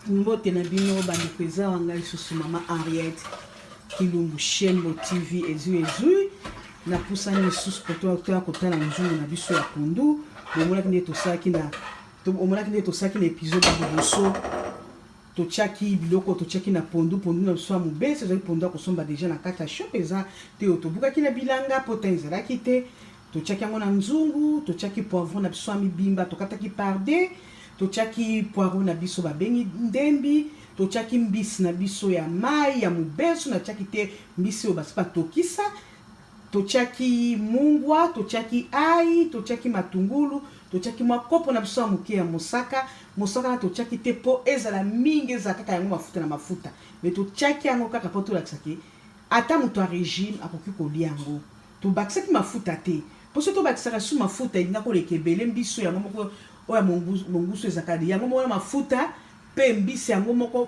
Mbote na bino bandi kweza wanga lisusu mama Henriette Kilumbu chaîne Bo TV ezu na pusani lisusu poto to kotana nzungu na biso ya kundu bomona kinde to saki na to bomona kinde to saki na épisode de boso to chaki biloko to chaki na pondu na biso ya mubese zo pondu ko somba déjà na kata shop eza te otobuka kina bilanga potenza la kite to chaki yango na nzungu to chaki poivron na biso ya mibimba to kata ki parde to chaki poivron na biso babengi ndembi to chaki mbisi na biso ya mai ya mubeso na chaki te mbisi obasipa tokisa to chaki mungwa to chaki ai to chaki matungulu to chaki makopo na biso ya muke ya mosaka na to chaki te po ezala mingi eza kaka yango mafuta na mafuta mais to chaki yango kaka po to lakisaki ata muto a régime akoki kolia yango to bakisaki mafuta te po so to bakisaka su mafuta ina ko lekebele mbiso yango moko oya mongusu ezakadi yango moko mafuta pe mbisi yango moko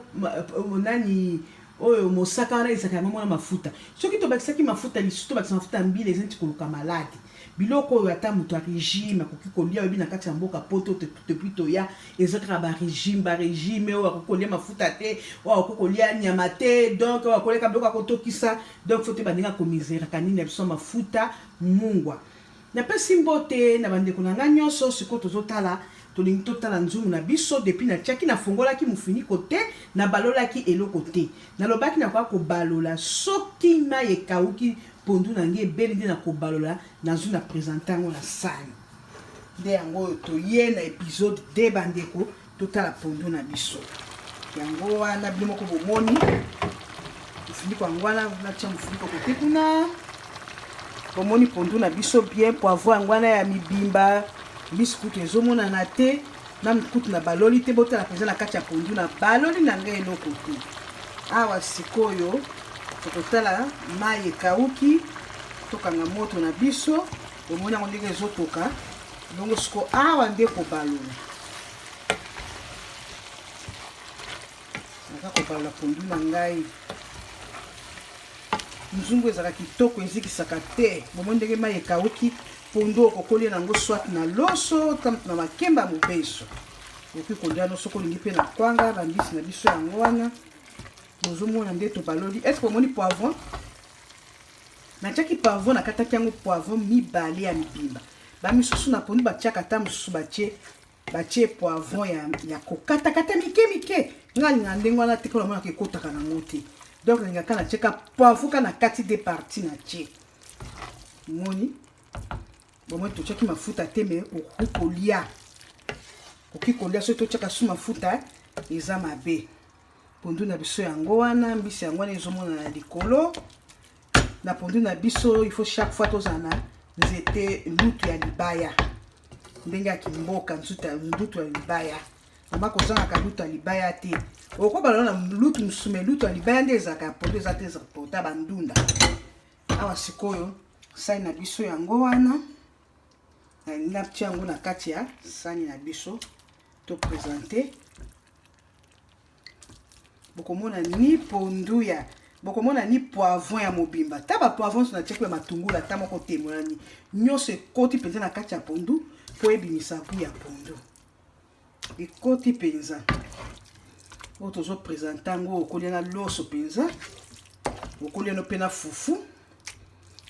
nani oyo mosaka wana ezaka yango moko mafuta soki to bakisaki mafuta lisusu to bakisa mafuta mbili ezenti koluka maladi biloko oyo ata muto a régime akoki kolia oyebi na kati ya mboka poto depuis toya ezakaka barégime oyo akoki kolia mafuta te oyo akoki kolia nyama te donc oyo akoleka biloko akotokisa donc faut te bandinga komiseraka nini ya biso mafuta mungwa napesi mbote na bandeko na nga nyonso sikoyo tozotala tolingi totala nzungu na biso depuis na tiaki na fongolaki mufiniko te na balolaki eloko te nalobaki na kwa kobalola soki mai ekauki pondu na nge ebeli nde na kobalola nazwi na présente yango na sani nde yango oyo toye na épisode de bandeko totala pondu na biso yango wana bino moko bomoni mufiniko yango wana natia mufiniko kote kuna bomoni pondu na biso bien poivron yango wana ya mibimba mbisi kutu ezomona na te na kutu na baloli te botala peza na kati ya pondu na baloli na ngai eloko te awa sikoyo tokotala mai ekauki tokanga moto na biso omoni yango ndenge ezotoka ndongo siko awa nde kobalola naka kobalola pondu na ngai nzungu ezaka kitoko ezikisaka te bomoni ndenge mai ekauki pondu okokolia nango soit na loso na makemba mobeso okoki kolia loso kolingi mpe na kwanga bambisi na biso yango wana bozomona nde tobaloli est-ce bomoni poivron natiaki poivron nakataki yango poivron mibale ya mibimba bamisusu na pondu batiaka ata mosusu batie poivron ya kokatakata mike nga linga ndenge wana te kolomona ekotaka nango te donc lingaka natiaka poivron ka na kati de parti na tie moni bomoi totiaki mafuta te me okoki kolia soki totiaka su mafuta eza mabe pondu na biso yango wana mbisi yango wana ezomona na likolo na pondu na biso il faut chaque fois tozala na nzete lutu ya libaya ndenge ya kimboka ndutu ya libaya mama kozangaka lutu ya libaya te okobalola na lutu mosume lutu ya libaya nde ezalaka pondu eza te ezapota bandunda awa sikoyo sani na biso yango wana natia yango na kati ya sani na biso to présenter bokomona ni pondu ya bokomona ni poivron ya mobimba ta ba poivron so na tiaki ya matungulu ata moko te monani nyonso ekoti mpenza na kati ya pondu po ebimisa bu ya pondu ekoti mpenza oyo tozoprésente yango okolia na loso mpenza okolia no mpe na fufu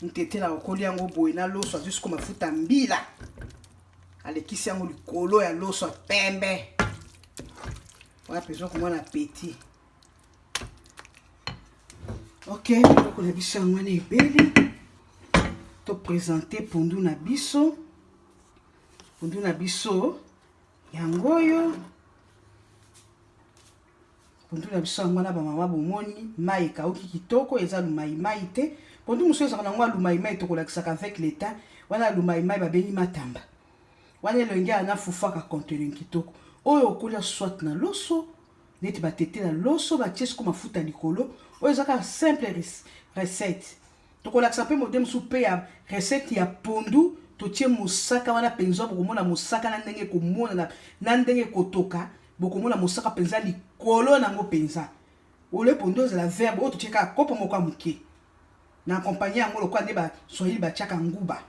ntete na okolia yango boye na loso azwi siko mafuta mbila alekisi yango likolo ya loso ya pembe wana mpenza komona apeti ok eloko na biso yango wana ebeli toprésente pondu na biso yango oyo pondu na biso yango wana bamama bomoni mai ekauki kitoko eza lumaimai te pondu mosusu ezaka nango alumaimai tokolakisaka avec l'état wana alumaimai babengi matamba wana elongi ana fufaka contenu kitoko oyo okolia soit na loso neti batete na loso batie siko mafuta likolo oyo ezaka simple recette tokolakisa mpe mode mosusu mpe ya recette ya pondu totie mosaka wana mpenza bokomona mosaka na ndenge komona na ndenge kotoka bokomona mosaka mpenza likolo nango mpenza ole pondu ezala verbe oyo totie kaka kopo moko ya moke na accompagner yango lokola nde baswahili batiaka nguba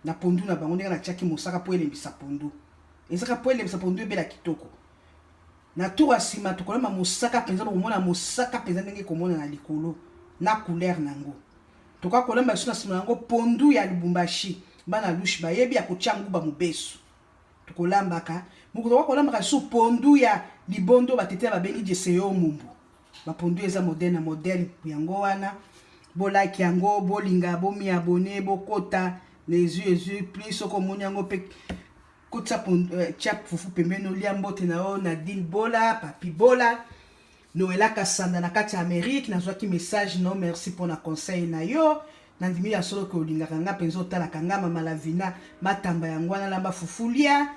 na pondu na bango ndenge natiaki mosaka po elembisa pondu ezaka po elembisa pondu ebela kitoko na tour asima tokolamba mosaka penza komona mosaka penza ndenge komona na likolo na couleur nango toka kolamba suna sima nango pondu ya Lubumbashi bana louche bayebi ya kotia nguba mobeso tokolambaka muko kolambaka su pondu ya Libondo batete babengi jeseyo mumbu ba pondu eza moderne yango wana bo like yango bo linga bo mi abonné bo kota les yeux plus soko moni yango pe kotsa pondu chap fufu pembeno liambote na o na Dil Bola Papi Bola Noela Kasanda na kati Amérique nazwaki message non merci pour na conseil na yo nandimi ya solo ko linga kanga penzo tala kanga mama Lavina matamba yango na lamba fufulia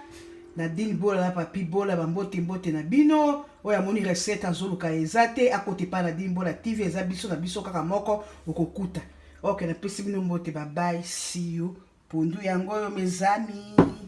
na Dil Bola na Papi Bola bambote na bino oya moni recette azoluka ezate akote pa na Dil Bola TV eza biso na biso kaka moko okokuta. Okay, na pesi bino mbote, bye bye, see you. Pondu yango yo mes amis.